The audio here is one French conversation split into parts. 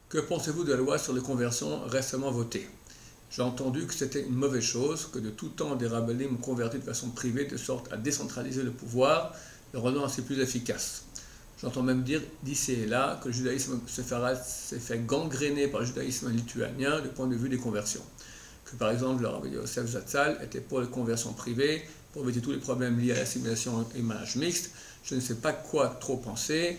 Que pensez-vous de la loi sur les conversions récemment votée? J'ai entendu que c'était une mauvaise chose, que de tout temps des rabbinim ont converti de façon privée de sorte à décentraliser le pouvoir, le rendant ainsi plus efficace. J'entends même dire d'ici et là que le judaïsme s'est fait gangréner par le judaïsme lituanien du point de vue des conversions. Que par exemple le Rabbi Yosef Zatzal était pour les conversions privées, pour éviter tous les problèmes liés à l'assimilation et mariage mixte. Je ne sais pas quoi trop penser,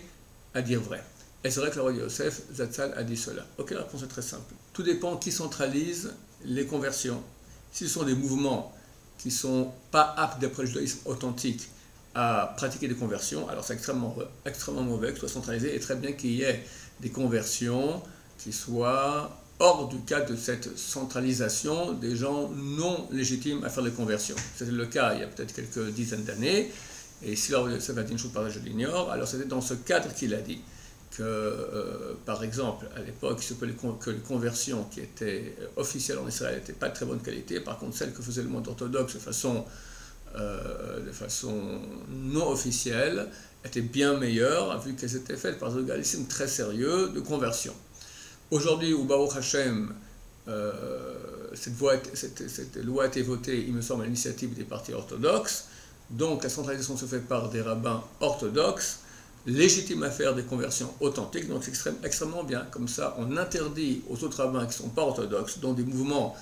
à dire vrai. Et c'est vrai que le Rabbi Yosef Zatzal a dit cela. Ok, la réponse est très simple. Tout dépend qui centralise les conversions. Si ce sont des mouvements qui ne sont pas aptes d'après le judaïsme authentique à pratiquer des conversions, alors c'est extrêmement mauvais que ce soit centralisé, et très bien qu'il y ait des conversions qui soient hors du cadre de cette centralisation des gens non légitimes à faire des conversions. C'était le cas il y a peut-être quelques dizaines d'années, et si ça va dire une chose par là, je l'ignore, alors c'était dans ce cadre qu'il a dit que, par exemple, à l'époque, que les conversions qui étaient officielles en Israël n'étaient pas de très bonne qualité, par contre celles que faisait le monde orthodoxe de façon non officielle étaient bien meilleures, vu qu'elles étaient faites par des organismes très sérieux de conversion. Aujourd'hui, où Baruch Hashem, cette loi a été votée, il me semble, à l'initiative des partis orthodoxes, donc la centralisation se fait par des rabbins orthodoxes, légitimes à faire des conversions authentiques, donc c'est extrêmement bien. Comme ça, on interdit aux autres rabbins qui ne sont pas orthodoxes, dont des mouvements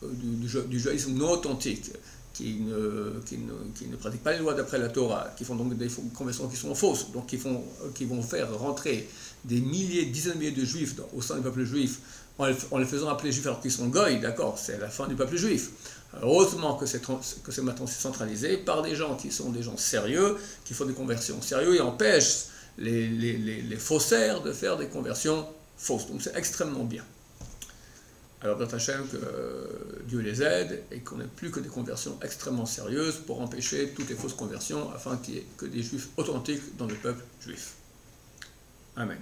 du judaïsme non authentique, qui ne pratiquent pas les lois d'après la Torah, qui font donc des conversions qui sont fausses, donc qui vont faire rentrer des milliers, dizaines de milliers de juifs au sein du peuple juif, en les faisant appeler juifs alors qu'ils sont goy, d'accord, c'est la fin du peuple juif. Heureusement que c'est maintenant centralisé par des gens qui sont des gens sérieux, qui font des conversions sérieuses et empêchent les faussaires de faire des conversions fausses. Donc c'est extrêmement bien. Alors, B'ezrat Hashem, que Dieu les aide et qu'on n'ait plus que des conversions extrêmement sérieuses pour empêcher toutes les fausses conversions afin qu'il n'y ait que des juifs authentiques dans le peuple juif. Amen.